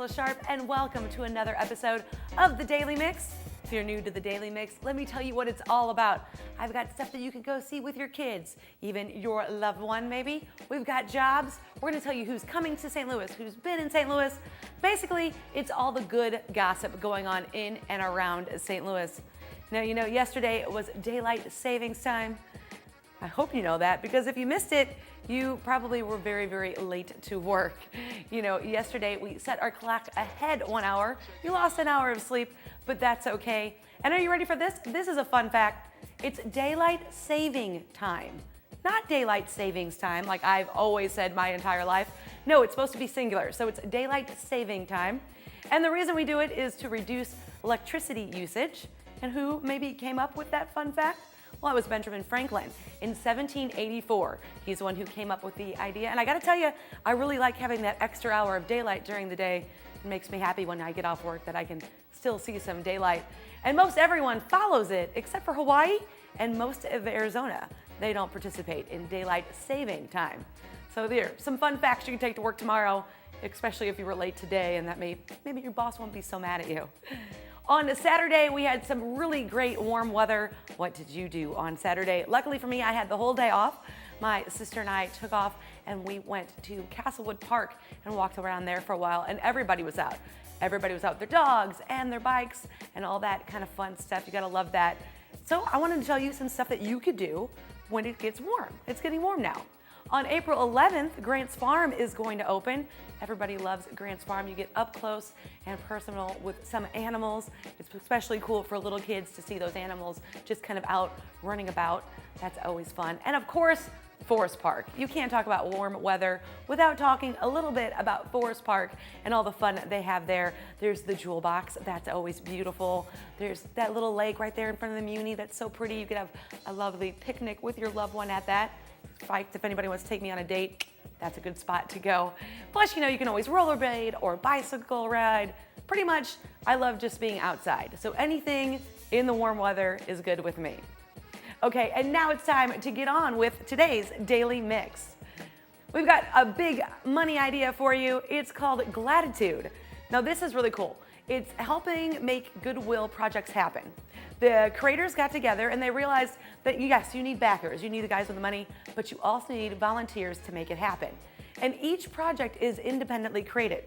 Angella Sharpe, and welcome to another episode of the Daily Mix. If you're new to the Daily Mix, let me tell you what it's all about. I've got stuff that you can go see with your kids, even your loved one maybe. We've got jobs. We're gonna tell you who's coming to St. Louis, who's been in St. Louis. Basically, it's all the good gossip going on in and around St. Louis. Now, you know, yesterday was daylight savings time. I hope you know that, because if you missed it, you probably were very, very late to work. You know, yesterday we set our clock ahead 1 hour. You lost an hour of sleep, but that's okay. And are you ready for this? This is a fun fact. It's daylight saving time, not daylight savings time like I've always said my entire life. No, it's supposed to be singular, so it's daylight saving time. And the reason we do it is to reduce electricity usage. And who maybe came up with that fun fact? Well, it was Benjamin Franklin in 1784. He's the one who came up with the idea. And I gotta tell you, I really like having that extra hour of daylight during the day. It makes me happy when I get off work that I can still see some daylight. And most everyone follows it, except for Hawaii and most of Arizona. They don't participate in daylight saving time. So there, some fun facts you can take to work tomorrow, especially if you were late today, and that maybe your boss won't be so mad at you. On Saturday, we had some really great warm weather. What did you do on Saturday? Luckily for me, I had the whole day off. My sister and I took off and we went to Castlewood Park and walked around there for a while, and everybody was out. Everybody was out with their dogs and their bikes and all that kind of fun stuff. You gotta love that. So I wanted to tell you some stuff that you could do when it gets warm. It's getting warm now. On April 11th, Grant's Farm is going to open. Everybody loves Grant's Farm. You get up close and personal with some animals. It's especially cool for little kids to see those animals just kind of out running about. That's always fun. And of course, Forest Park. You can't talk about warm weather without talking a little bit about Forest Park and all the fun they have there. There's the Jewel Box. That's always beautiful. There's that little lake right there in front of the Muni. That's so pretty. You could have a lovely picnic with your loved one at that. If anybody wants to take me on a date, that's a good spot to go. Plus, you know, you can always rollerblade or bicycle ride. Pretty much, I love just being outside. So anything in the warm weather is good with me. Okay, and now it's time to get on with today's Daily Mix. We've got a big money idea for you. It's called Gladitood. Now, this is really cool. It's helping make goodwill projects happen. The creators got together and they realized that yes, you need backers, you need the guys with the money, but you also need volunteers to make it happen. And each project is independently created.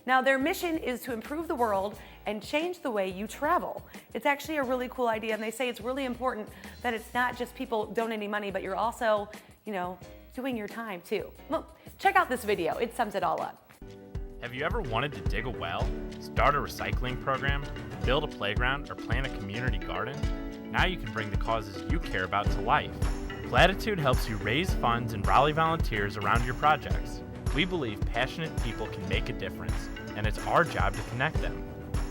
Now, their mission is to improve the world and change the way you travel. It's actually a really cool idea, and they say it's really important that it's not just people donating money, but you're also, you know, doing your time too. Well, check out this video, it sums it all up. Have you ever wanted to dig a well, start a recycling program, build a playground, or plant a community garden? Now you can bring the causes you care about to life. Gladitood helps you raise funds and rally volunteers around your projects. We believe passionate people can make a difference, and it's our job to connect them.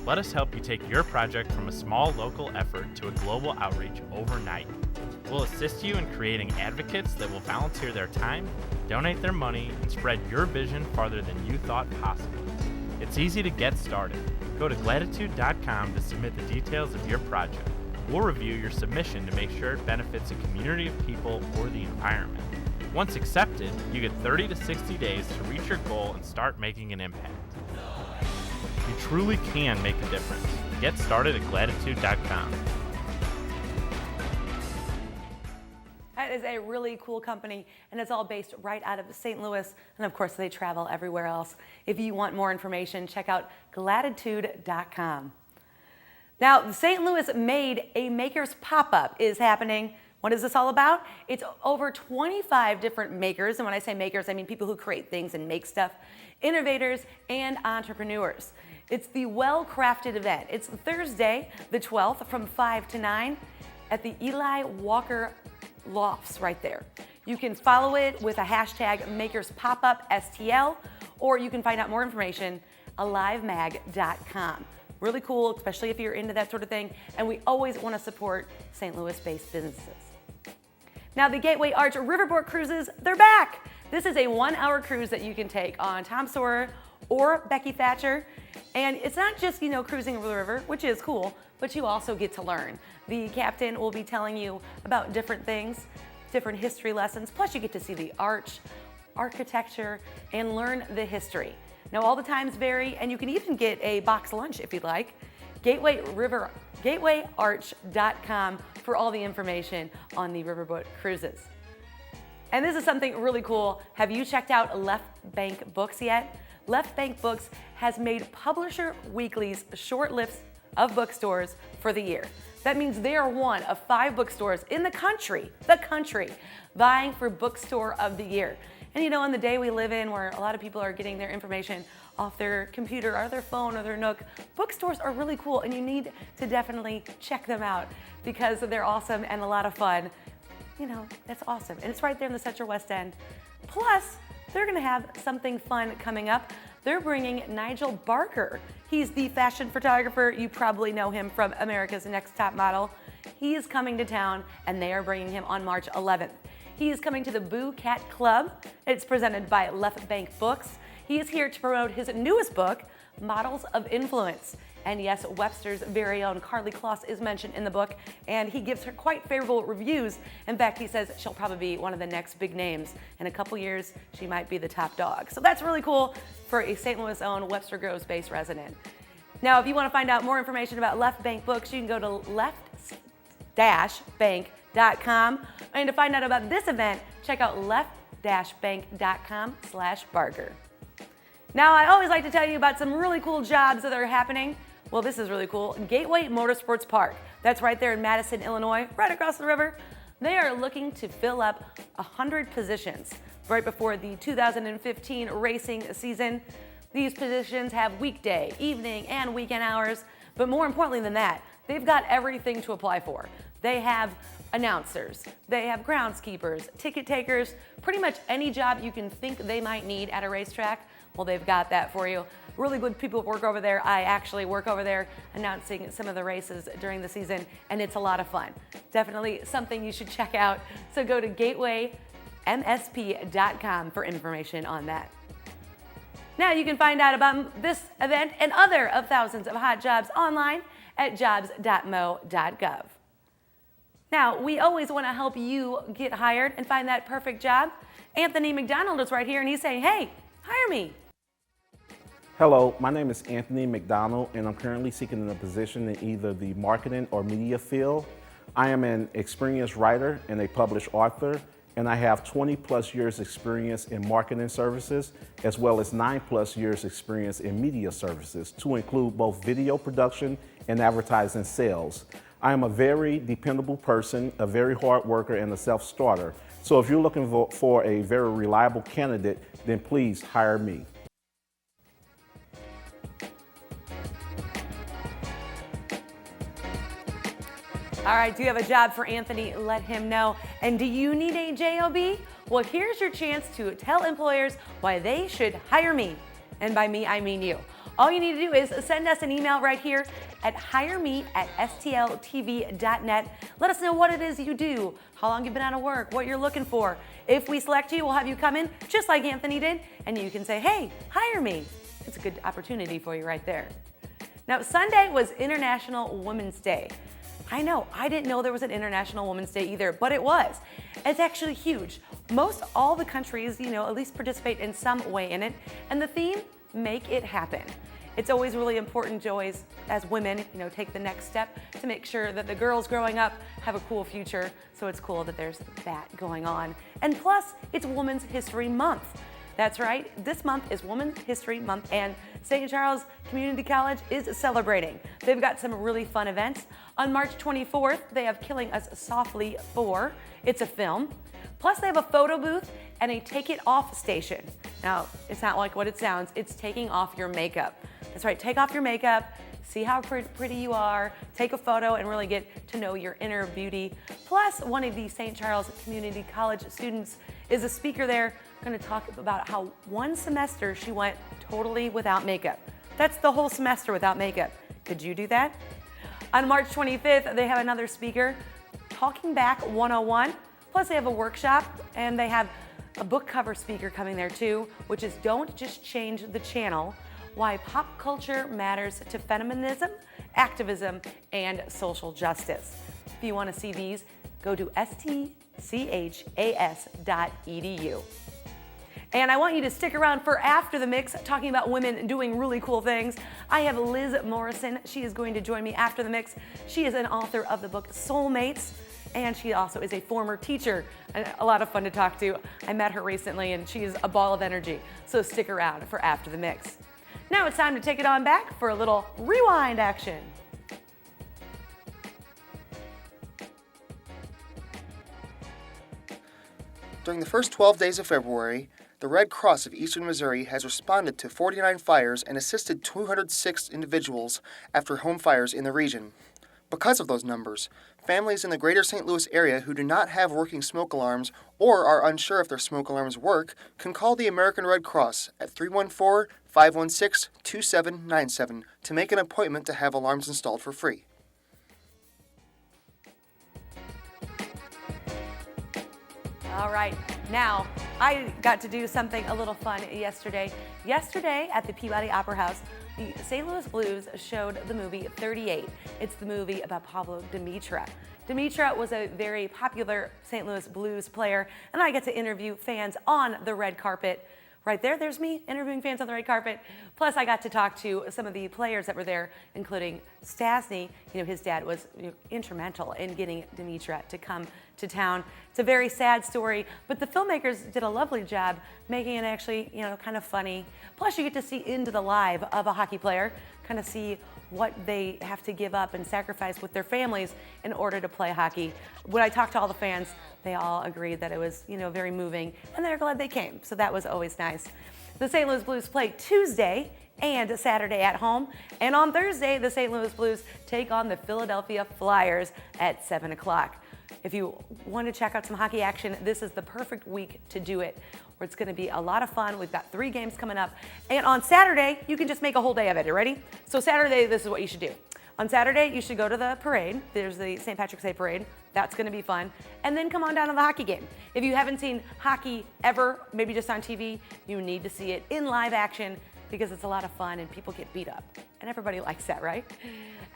Let us help you take your project from a small local effort to a global outreach overnight. We'll assist you in creating advocates that will volunteer their time, donate their money, and spread your vision farther than you thought possible. It's easy to get started. Go to Gladitood.com to submit the details of your project. We'll review your submission to make sure it benefits a community of people or the environment. Once accepted, you get 30 to 60 days to reach your goal and start making an impact. You truly can make a difference. Get started at Gladitood.com. That is a really cool company, and it's all based right out of St. Louis, and of course they travel everywhere else. If you want more information, check out Gladitood.com. Now, St. Louis Made a Makers Pop-Up is happening. What is this all about? It's over 25 different makers, and when I say makers, I mean people who create things and make stuff, innovators and entrepreneurs. It's the well-crafted event. It's Thursday, the 12th, from 5 to 9 at the Eli Walker Lofts right there. You can follow it with a hashtag MakersPopUpSTL, or you can find out more information alivemag.com. Really cool, especially if you're into that sort of thing, and we always want to support St. Louis-based businesses. Now, the Gateway Arch Riverboat cruises, they're back. This is a 1-hour cruise that you can take on Tom Sawyer or Becky Thatcher, and it's not just, you know, cruising over the river, which is cool, but you also get to learn. The captain will be telling you about different things, different history lessons, plus you get to see the arch, architecture, and learn the history. Now all the times vary, and you can even get a box lunch if you'd like. GatewayArch.com for all the information on the Riverboat cruises. And this is something really cool. Have you checked out Left Bank Books yet? Left Bank Books has made Publisher Weekly's short list of bookstores for the year. That means they are one of 5 bookstores in the country, vying for Bookstore of the Year. And you know, in the day we live in where a lot of people are getting their information off their computer or their phone or their Nook, bookstores are really cool, and you need to definitely check them out because they're awesome and a lot of fun. You know, that's awesome. And it's right there in the Central West End. Plus, they're gonna have something fun coming up. They're bringing Nigel Barker. He's the fashion photographer. You probably know him from America's Next Top Model. He is coming to town, and they are bringing him on March 11th. He is coming to the Boo Cat Club. It's presented by Left Bank Books. He is here to promote his newest book, Models of Influence. And yes, Webster's very own Carly Kloss is mentioned in the book, and he gives her quite favorable reviews. In fact, he says she'll probably be one of the next big names. In a couple years, she might be the top dog. So that's really cool for a St. Louis owned Webster Groves-based resident. Now, if you want to find out more information about Left Bank Books, you can go to left-bank.com. And to find out about this event, check out left-bank.com/Barker. Now, I always like to tell you about some really cool jobs that are happening. Well, this is really cool. Gateway Motorsports Park. That's right there in Madison, Illinois, right across the river. They are looking to fill up 100 positions right before the 2015 racing season. These positions have weekday, evening, and weekend hours. But more importantly than that, they've got everything to apply for. They have announcers, they have groundskeepers, ticket takers, pretty much any job you can think they might need at a racetrack. Well, they've got that for you. Really good people work over there. I actually work over there announcing some of the races during the season, and it's a lot of fun. Definitely something you should check out. So go to gatewaymsp.com for information on that. Now you can find out about this event and other of thousands of hot jobs online at jobs.mo.gov. Now, we always want to help you get hired and find that perfect job. Anthony McDonald is right here, and he's saying, hey, hire me. Hello, my name is Anthony McDonald, and I'm currently seeking a position in either the marketing or media field. I am an experienced writer and a published author, and I have 20+ years experience in marketing services, as well as 9+ years experience in media services, to include both video production and advertising sales. I am a very dependable person, a very hard worker, and a self-starter. So if you're looking for a very reliable candidate, then please hire me. All right, do you have a job for Anthony? Let him know. And do you need a job? Well, here's your chance to tell employers why they should hire me. And by me, I mean you. All you need to do is send us an email right here at hireme@stltv.net. Let us know what it is you do, how long you've been out of work, what you're looking for. If we select you, we'll have you come in just like Anthony did, and you can say, hey, hire me. It's a good opportunity for you right there. Now, Sunday was International Women's Day. I know, I didn't know there was an International Women's Day either, but it was. It's actually huge. Most all the countries, at least participate in some way in it, and the theme, make it happen. It's always really important to always, as women, take the next step to make sure that the girls growing up have a cool future. So it's cool that there's that going on. And plus, it's Women's History Month. That's right, this month is Women's History Month, and St. Charles Community College is celebrating. They've got some really fun events. On March 24th, they have Killing Us Softly 4. It's a film. Plus, they have a photo booth and a Take It Off station. Now, it's not like what it sounds, it's taking off your makeup. That's right, take off your makeup, see how pretty you are, take a photo, and really get to know your inner beauty. Plus, one of the St. Charles Community College students is a speaker there, going to talk about how one semester she went totally without makeup. That's the whole semester without makeup. Could you do that? On March 25th, they have another speaker, Talking Back 101. Plus, they have a workshop, and they have a book cover speaker coming there too, which is Don't Just Change the Channel, Why Pop Culture Matters to Feminism, Activism, and Social Justice. If you want to see these, go to stchas.edu. And I want you to stick around for After the Mix, talking about women doing really cool things. I have Liz Morrison. She is going to join me after the mix. She is an author of the book Soulmates, and she also is a former teacher. A lot of fun to talk to. I met her recently, and she is a ball of energy. So stick around for After the Mix. Now it's time to take it on back for a little rewind action. During the first 12 days of February, the Red Cross of Eastern Missouri has responded to 49 fires and assisted 206 individuals after home fires in the region. Because of those numbers, families in the greater St. Louis area who do not have working smoke alarms or are unsure if their smoke alarms work can call the American Red Cross at 314-516-2797 to make an appointment to have alarms installed for free. All right, now I got to do something a little fun yesterday. Yesterday at the Peabody Opera House, the St. Louis Blues showed the movie 38. It's the movie about Pablo Dimitra. Dimitra was a very popular St. Louis Blues player, and I get to interview fans on the red carpet. Right there, there's me interviewing fans on the red carpet. Plus, I got to talk to some of the players that were there, including Stasny. His dad was instrumental in getting Dimitra to come to town. It's a very sad story, but the filmmakers did a lovely job making it actually, kind of funny. Plus, you get to see into the life of a hockey player, kind of see what they have to give up and sacrifice with their families in order to play hockey. When I talked to all the fans, they all agreed that it was, very moving, and they're glad they came. So that was always nice. The St. Louis Blues play Tuesday and Saturday at home, and on Thursday, the St. Louis Blues take on the Philadelphia Flyers at 7 o'clock. If you want to check out some hockey action, this is the perfect week to do it, where it's going to be a lot of fun. We've got 3 games coming up. And on Saturday, you can just make a whole day of it. You ready? So Saturday, this is what you should do. On Saturday, you should go to the parade. There's the St. Patrick's Day parade. That's going to be fun. And then come on down to the hockey game. If you haven't seen hockey ever, maybe just on TV, you need to see it in live action because it's a lot of fun and people get beat up. And everybody likes that, right?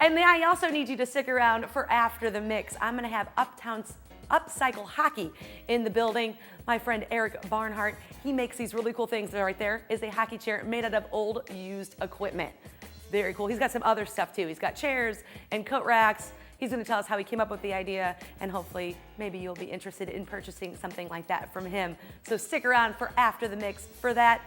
And then I also need you to stick around for After the Mix. I'm going to have Upcycle Hockey in the building. My friend Eric Barnhart, he makes these really cool things. Right there is a hockey chair made out of old used equipment. Very cool. He's got some other stuff too. He's got chairs and coat racks. He's going to tell us how he came up with the idea, and hopefully maybe you'll be interested in purchasing something like that from him. So stick around for After the Mix for that.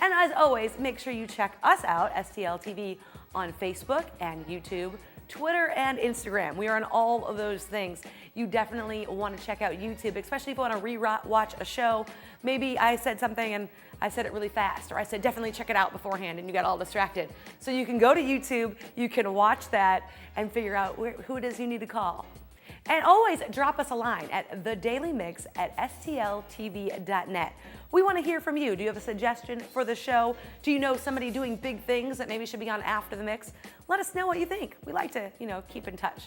And as always, make sure you check us out, STL TV, on Facebook and YouTube, Twitter and Instagram. We are on all of those things. You definitely want to check out YouTube, especially if you want to re-watch a show. Maybe I said something and I said it really fast, or I said definitely check it out beforehand and you got all distracted. So you can go to YouTube, you can watch that and figure out who it is you need to call. And always drop us a line at thedailymix@stltv.net. We want to hear from you. Do you have a suggestion for the show? Do you know somebody doing big things that maybe should be on After the Mix? Let us know what you think. We like to, keep in touch.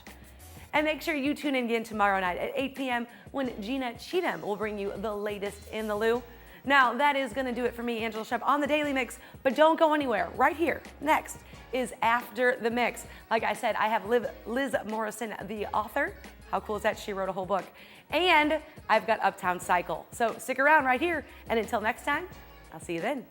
And make sure you tune in again tomorrow night at 8 p.m. when Gina Cheatham will bring you the latest in the Lou. Now, that is going to do it for me, Angella Sharpe, on the Daily Mix, but don't go anywhere. Right here, next, is After the Mix. Like I said, I have Liz Morrison, the author. How cool is that? She wrote a whole book. And I've got Uptown Cycle. So stick around right here, and until next time, I'll see you then.